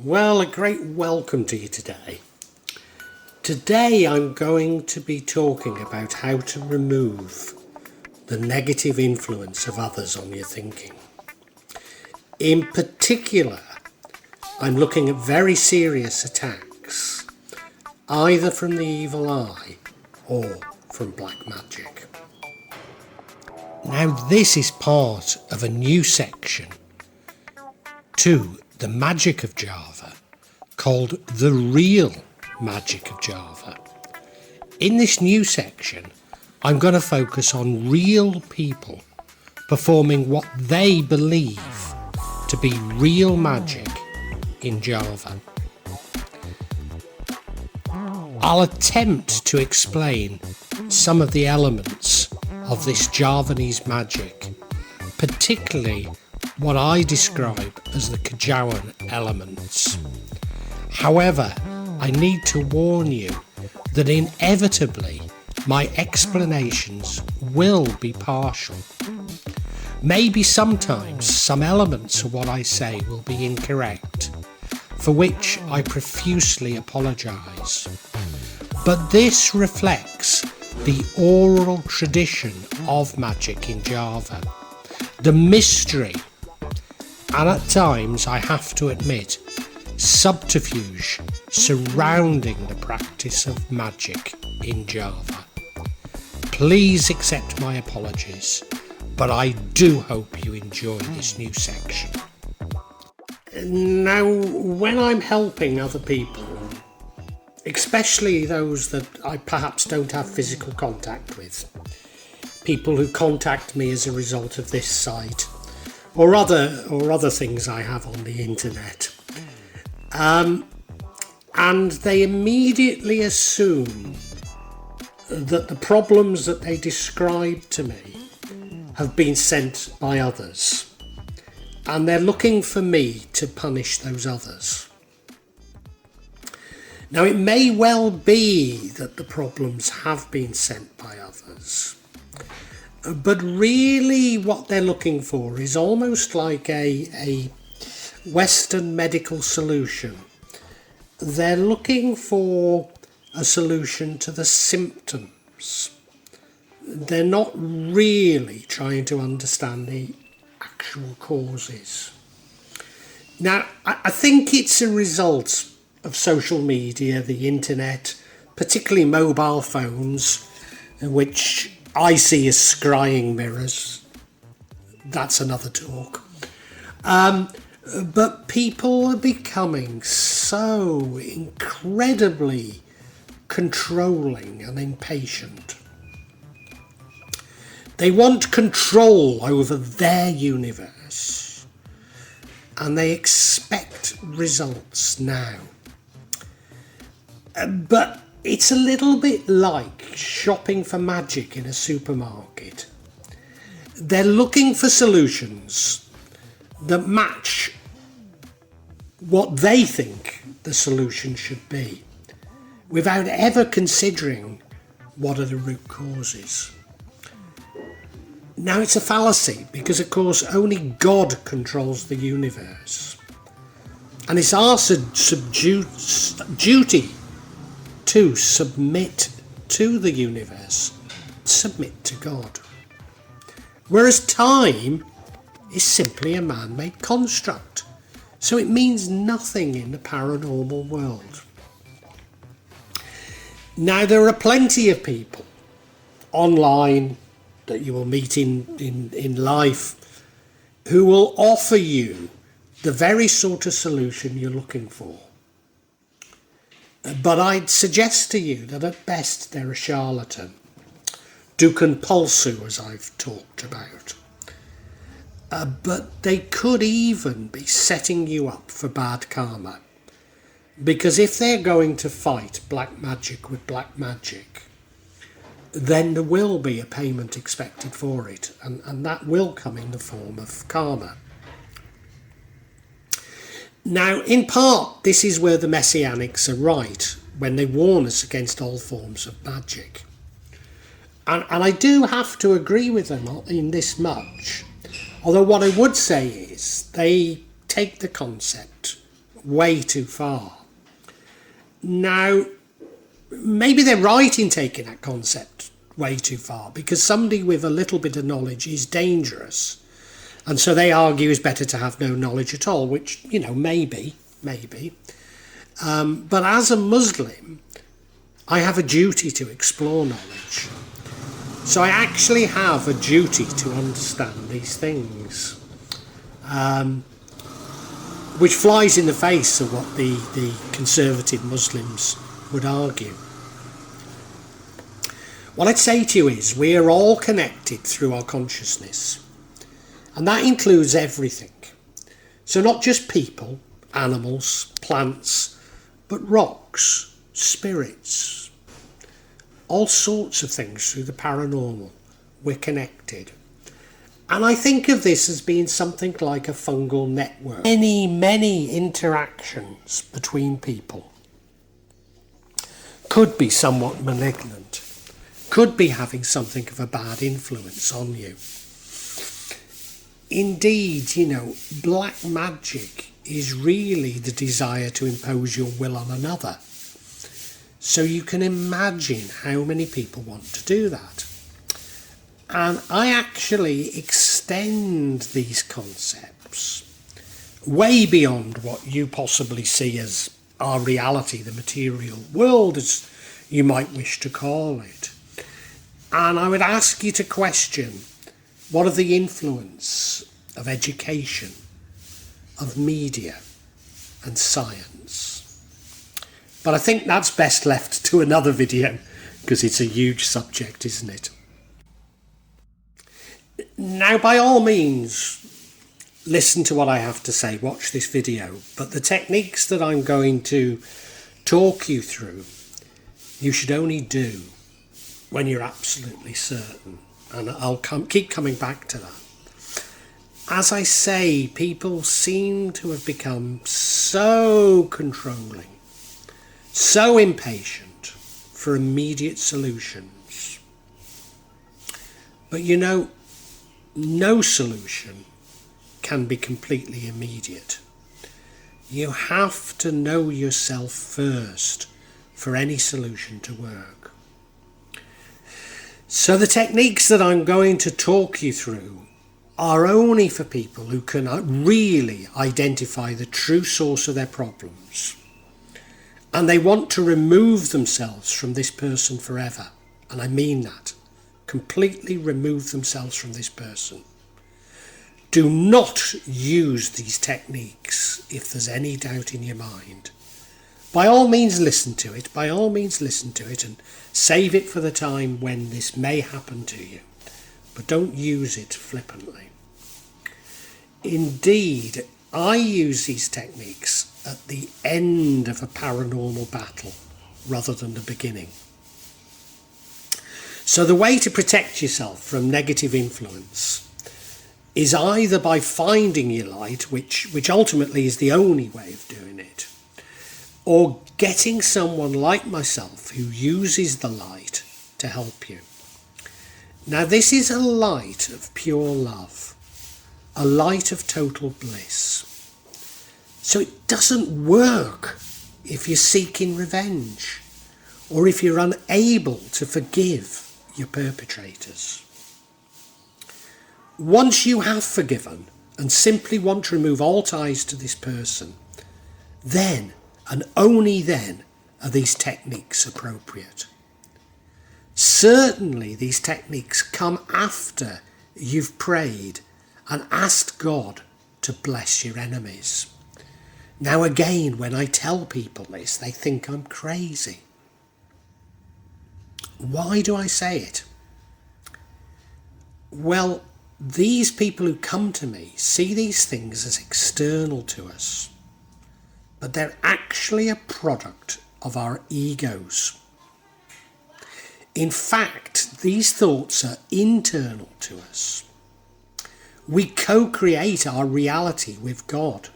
Well, a great welcome to you today. Today I'm going to be talking about how to remove the negative influence of others on your thinking. In particular, I'm looking at very serious attacks, either from the evil eye or from black magic. Now, this is part of a new section to the magic of Java called the real magic of Java. In this new section, I'm going to focus on real people performing what they believe to be real magic in Java. I'll attempt to explain some of the elements of this Javanese magic, particularly what I describe as the Kajawan elements. However, I need to warn you that inevitably my explanations will be partial. Maybe sometimes some elements of what I say will be incorrect, for which I profusely apologise. But this reflects the oral tradition of magic in Java, the mystery, and at times, I have to admit, subterfuge surrounding the practice of magic in Java. Please accept my apologies, but I do hope you enjoy this new section. Now, when I'm helping other people, especially those that I perhaps don't have physical contact with, people who contact me as a result of this site, or other things I have on the internet. And they immediately assume that the problems that they describe to me have been sent by others. And they're looking for me to punish those others. Now, it may well be that the problems have been sent by others. But really what they're looking for is almost like a Western medical solution. They're looking for a solution to the symptoms. They're not really trying to understand the actual causes. Now, I think it's a result of social media, the internet, particularly mobile phones, which I see as scrying mirrors. That's another talk. But people are becoming so incredibly controlling and impatient. They want control over their universe, and they expect results now. But it's a little bit like shopping for magic in a supermarket. They're looking for solutions that match what they think the solution should be, without ever considering what are the root causes. Now, it's a fallacy because, of course, only God controls the universe. And it's our duty to submit to the universe, submit to God. Whereas time is simply a man-made construct, so it means nothing in the paranormal world. Now, there are plenty of people online that you will meet in life who will offer you the very sort of solution you're looking for. But I'd suggest to you that at best they're a charlatan, dukan pulsu, as I've talked about. But they could even be setting you up for bad karma. Because if they're going to fight black magic with black magic, then there will be a payment expected for it, and that will come in the form of karma. Now, in part, this is where the Messianics are right when they warn us against all forms of magic. And I do have to agree with them in this much. Although what I would say is they take the concept way too far. Now, maybe they're right in taking that concept way too far, because somebody with a little bit of knowledge is dangerous. And so they argue it's better to have no knowledge at all, which, you know, maybe. But as a Muslim, I have a duty to explore knowledge. So I actually have a duty to understand these things, which flies in the face of what the conservative Muslims would argue. What I'd say to you is we are all connected through our consciousness, and that includes everything. So not just people, animals, plants, but rocks, spirits, all sorts of things through the paranormal. We're connected. And I think of this as being something like a fungal network. Many interactions between people could be somewhat malignant, could be having something of a bad influence on you. Indeed, you know, black magic is really the desire to impose your will on another. So you can imagine how many people want to do that. And I actually extend these concepts way beyond what you possibly see as our reality, the material world, as you might wish to call it. And I would ask you to question, what of the influence of education, of media and science? But I think that's best left to another video, because it's a huge subject, isn't it? Now, by all means, listen to what I have to say, watch this video, but the techniques that I'm going to talk you through, you should only do when you're absolutely certain, and I'll keep coming back to that. As I say, people seem to have become so controlling, so impatient for immediate solutions. But you know, no solution can be completely immediate. You have to know yourself first for any solution to work. So the techniques that I'm going to talk you through are only for people who can really identify the true source of their problems, and they want to remove themselves from this person forever. And I mean that. Completely remove themselves from this person. Do not use these techniques if there's any doubt in your mind. By all means listen to it. By all means listen to it and save it for the time when this may happen to you. But don't use it flippantly. Indeed, I use these techniques at the end of a paranormal battle rather than the beginning. So the way to protect yourself from negative influence is either by finding your light, which ultimately is the only way of doing it, or getting someone like myself who uses the light to help you. Now, this is a light of pure love, a light of total bliss. So it doesn't work if you're seeking revenge or if you're unable to forgive your perpetrators. Once you have forgiven and simply want to remove all ties to this person, then and only then are these techniques appropriate. Certainly these techniques come after you've prayed and asked God to bless your enemies. Now again, when I tell people this, they think I'm crazy. Why do I say it? Well, these people who come to me see these things as external to us, but they're actually a product of our egos. In fact, these thoughts are internal to us. We co-create our reality with God.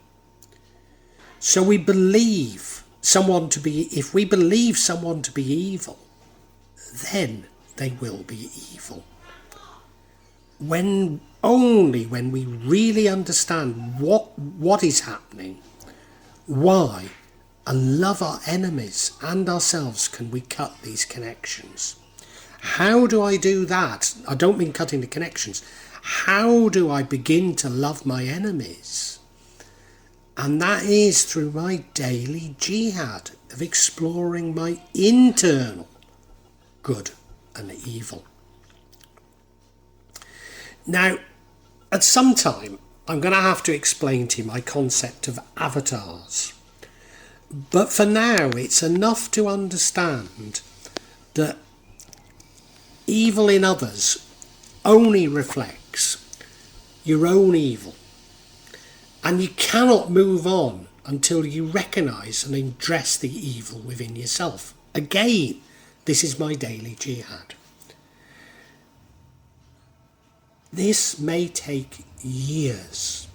So we believe someone to be, if we believe someone to be evil, then they will be evil. Only when we really understand what is happening, Why, and love our enemies and ourselves, can we cut these connections? How do I do that? I don't mean cutting the connections. How do I begin to love my enemies? And that is through my daily jihad of exploring my internal good and evil. Now, at some time, I'm going to have to explain to you my concept of avatars. But for now, it's enough to understand that evil in others only reflects your own evil. And you cannot move on until you recognise and address the evil within yourself. Again, this is my daily jihad. This may take years.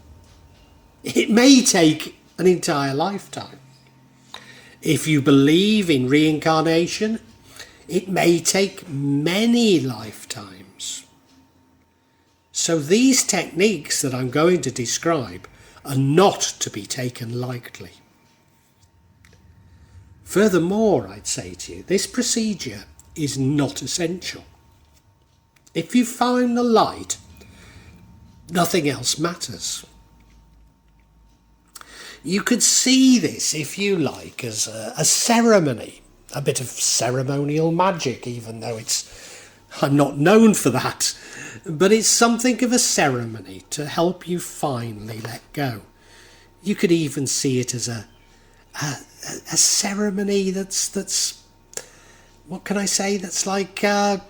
It may take an entire lifetime. If you believe in reincarnation, it may take many lifetimes. So these techniques that I'm going to describe are not to be taken lightly. Furthermore, I'd say to you, this procedure is not essential. If you find the light, nothing else matters. You could see this, if you like, as a ceremony, a bit of ceremonial magic, even though I'm not known for that. But it's something of a ceremony to help you finally let go. You could even see it as a ceremony that's what can I say? That's like a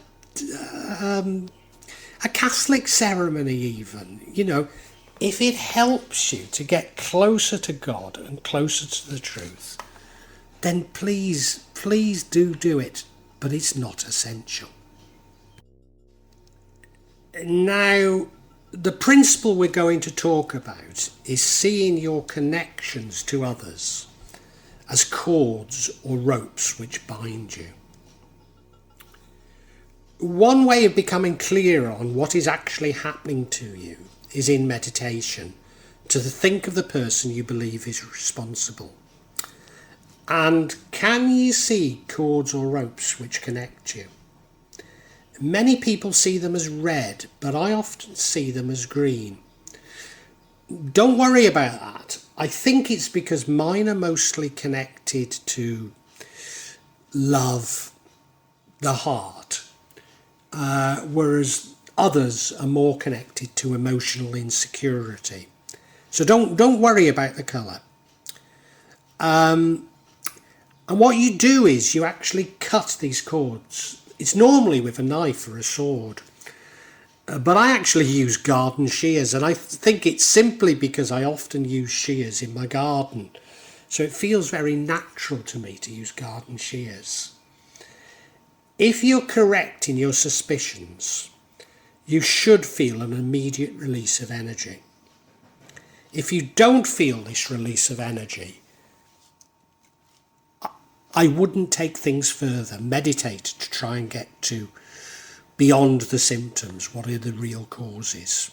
Catholic ceremony, even. You know, if it helps you to get closer to God and closer to the truth, then please do it. But it's not essential. Now, the principle we're going to talk about is seeing your connections to others as cords or ropes which bind you. One way of becoming clear on what is actually happening to you is in meditation, to think of the person you believe is responsible. And can you see cords or ropes which connect you? Many people see them as red, but I often see them as green. Don't worry about that. I think it's because mine are mostly connected to love, the heart, whereas others are more connected to emotional insecurity. So don't worry about the colour. And what you do is you actually cut these cords. It's normally with a knife or a sword. But I actually use garden shears, and I think it's simply because I often use shears in my garden. So it feels very natural to me to use garden shears. If you're correct in your suspicions, you should feel an immediate release of energy. If you don't feel this release of energy, I wouldn't take things further. Meditate to try and get to beyond the symptoms. What are the real causes?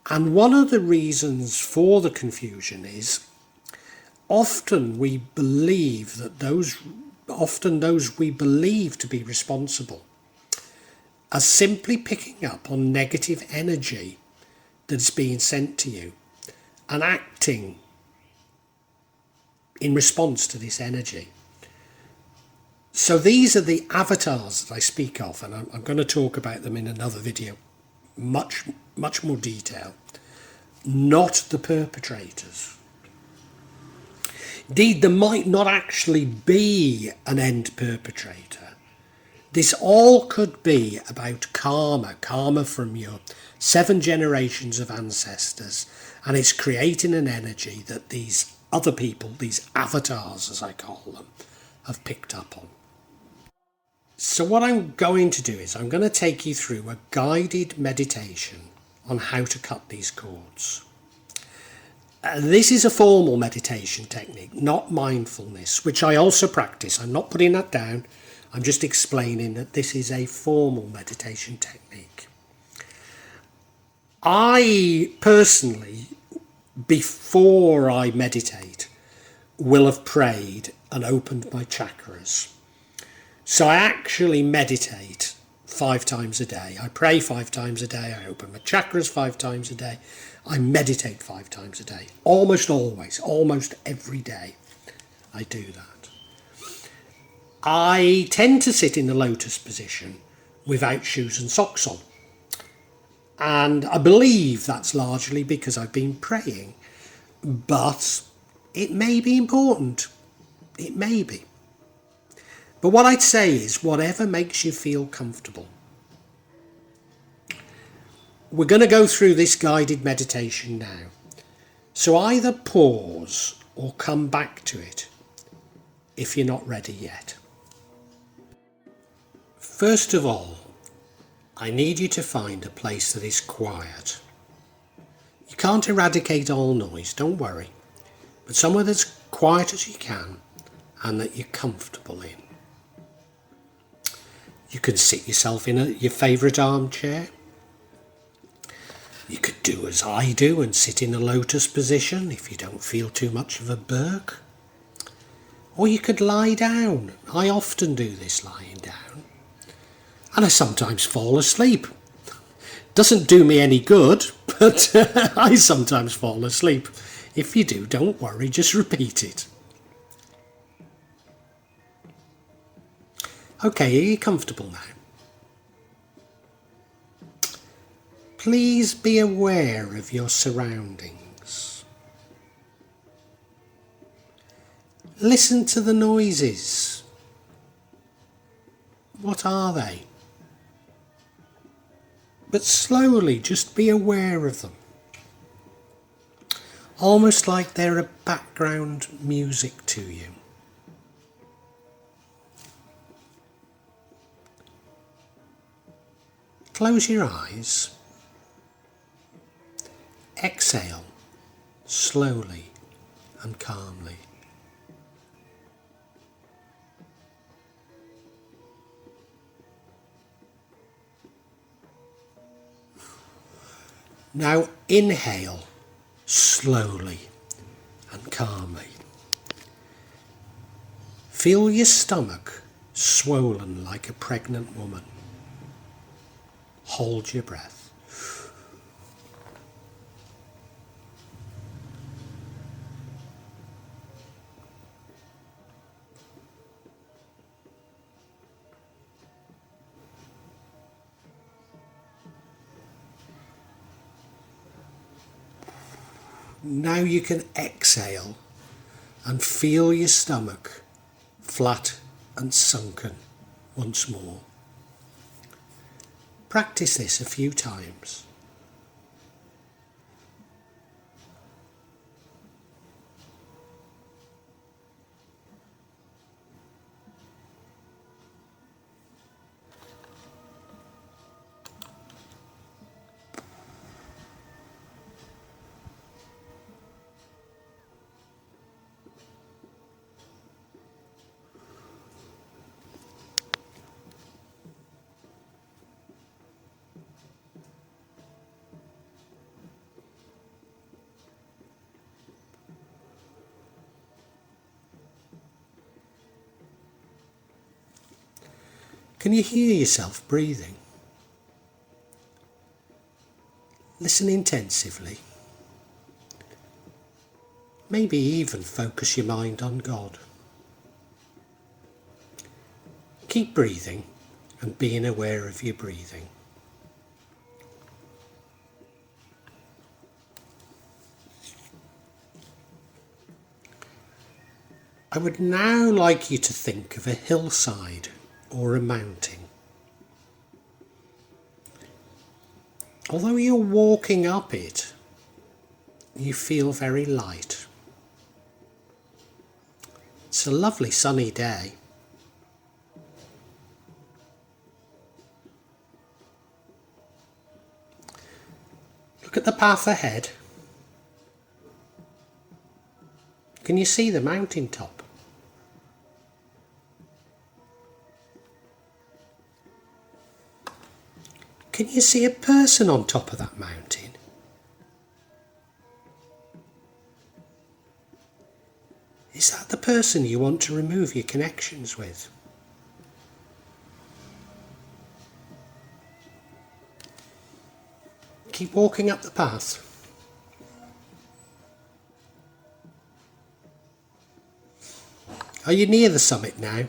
And one of the reasons for the confusion is often we believe that those we believe to be responsible are simply picking up on negative energy that's being sent to you and acting in response to this energy. So these are the avatars that I speak of, and I'm going to talk about them in another video, much more detail, not the perpetrators. Indeed, there might not actually be an end perpetrator. This all could be about karma from your 7 generations of ancestors, and it's creating an energy that these other people, these avatars as I call them, have picked up on. So what I'm going to do is I'm going to take you through a guided meditation on how to cut these cords. This is a formal meditation technique, not mindfulness, which I also practice. I'm not putting that down. I'm just explaining that this is a formal meditation technique. I personally, before I meditate, will have prayed and opened my chakras. So I actually meditate 5 times a day. I pray 5 times a day. I open my chakras 5 times a day. I meditate 5 times a day. Almost always, almost every day I do that. I tend to sit in the lotus position without shoes and socks on. And I believe that's largely because I've been praying. But it may be important. It may be. But what I'd say is whatever makes you feel comfortable. We're going to go through this guided meditation now. So either pause or come back to it if you're not ready yet. First of all, I need you to find a place that is quiet. You can't eradicate all noise, don't worry, but somewhere that's quiet as you can and that you're comfortable in. You can sit yourself in your favourite armchair. You could do as I do and sit in a lotus position if you don't feel too much of a berk. Or you could lie down. I often do this lying down. And I sometimes fall asleep. Doesn't do me any good, but I sometimes fall asleep. If you do, don't worry, just repeat it. Okay, are you comfortable now? Please be aware of your surroundings. Listen to the noises. What are they? But slowly, just be aware of them. Almost like they're a background music to you. Close your eyes. Exhale slowly and calmly. Now inhale slowly and calmly. Feel your stomach swollen like a pregnant woman. Hold your breath. Now you can exhale and feel your stomach flat and sunken once more. Practice this a few times. Can you hear yourself breathing? Listen intensively. Maybe even focus your mind on God. Keep breathing and being aware of your breathing. I would now like you to think of a hillside or a mountain. Although you're walking up it, you feel very light. It's a lovely sunny day. Look at the path ahead. Can you see the mountain top? Can you see a person on top of that mountain? Is that the person you want to remove your connections with? Keep walking up the path. Are you near the summit now?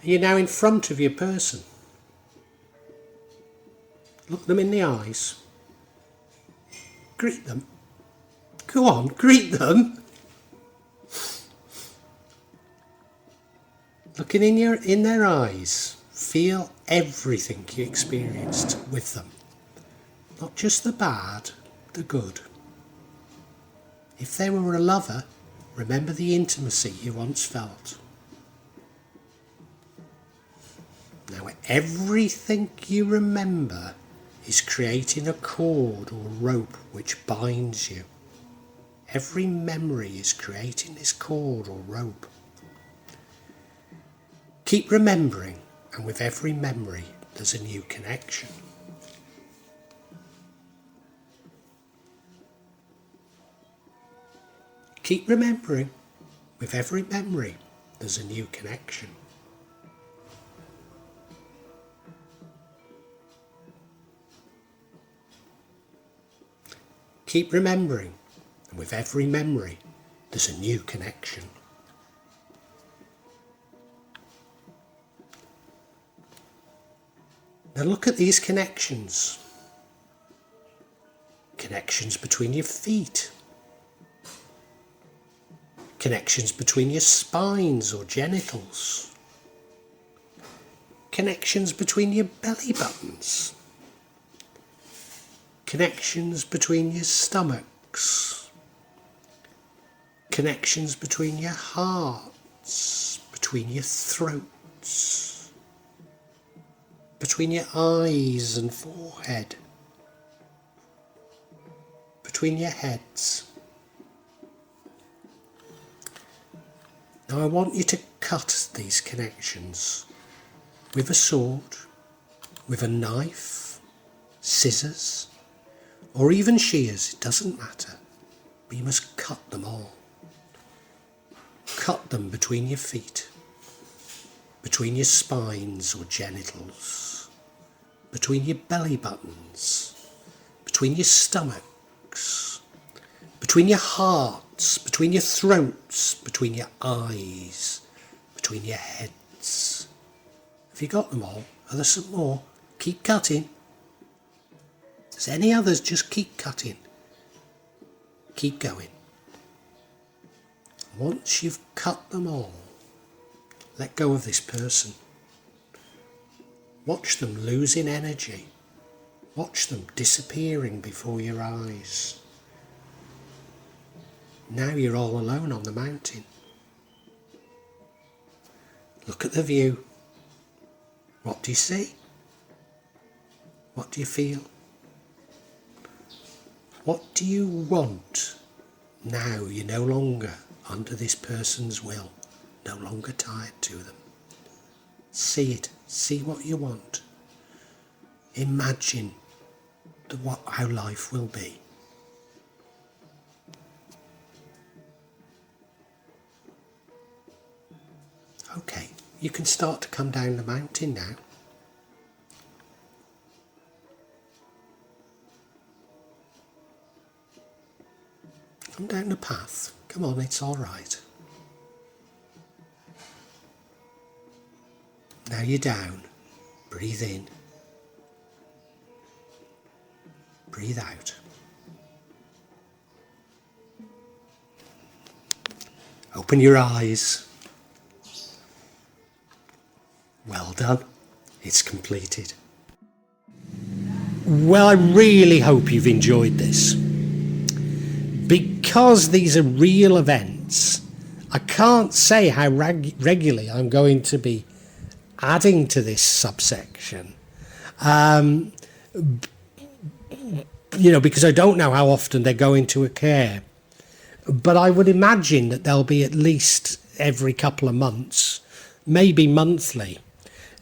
Are you now in front of your person? Look them in the eyes. Greet them. Go on, greet them. Looking in their eyes, feel everything you experienced with them. Not just the bad, the good. If they were a lover, remember the intimacy you once felt. Now everything you remember is creating a cord or rope which binds you. Every memory is creating this cord or rope. Keep remembering, and with every memory there's a new connection. Keep remembering, with every memory there's a new connection. Keep remembering, and with every memory there's a new connection. Now look at these connections. Connections between your feet. Connections between your spines or genitals. Connections between your belly buttons. Connections between your stomachs. Connections between your hearts, between your throats, between your eyes and forehead, between your heads. Now I want you to cut these connections with a sword, with a knife, scissors, or even shears, it doesn't matter, but you must cut them all. Cut them between your feet, between your spines or genitals, between your belly buttons, between your stomachs, between your hearts, between your throats, between your eyes, between your heads. Have you got them all? Are there some more? Keep cutting. If there's any others, just keep cutting. Keep going. Once you've cut them all, let go of this person. Watch them losing energy. Watch them disappearing before your eyes. Now you're all alone on the mountain. Look at the view. What do you see? What do you feel? What do you want now you're no longer under this person's will, no longer tied to them? See it, see what you want. Imagine how life will be. Okay, you can start to come down the mountain now. Come down the path. Come on, it's all right. Now you're down. Breathe in. Breathe out. Open your eyes. Well done. It's completed. Well, I really hope you've enjoyed this. Because these are real events, I can't say how regularly I'm going to be adding to this subsection. Because I don't know how often they're going to occur. But I would imagine that they'll be at least every couple of months, maybe monthly.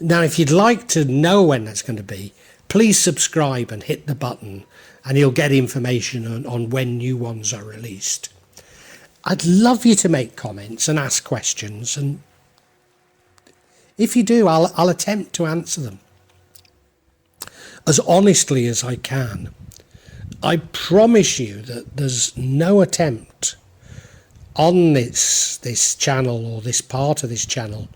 Now, if you'd like to know when that's going to be, please subscribe and hit the button, and you'll get information on when new ones are released. I'd love you to make comments and ask questions, and if you do, I'll attempt to answer them as honestly as I can. I promise you that there's no attempt on this channel, or this part of this channel,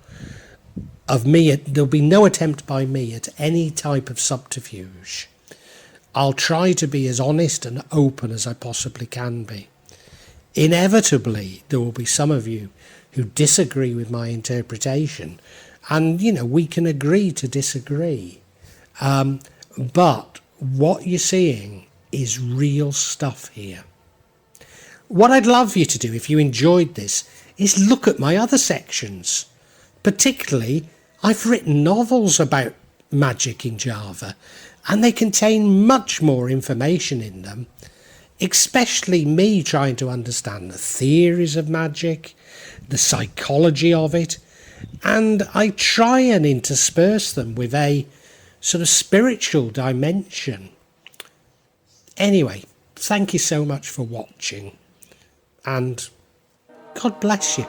of me. There'll be no attempt by me at any type of subterfuge. I'll try to be as honest and open as I possibly can be. Inevitably, there will be some of you who disagree with my interpretation, and we can agree to disagree. But what you're seeing is real stuff here. What I'd love you to do, if you enjoyed this, is look at my other sections. Particularly, I've written novels about magic in Java, and they contain much more information in them, especially me trying to understand the theories of magic, the psychology of it, and I try and intersperse them with a sort of spiritual dimension. Anyway, thank you so much for watching, and God bless you.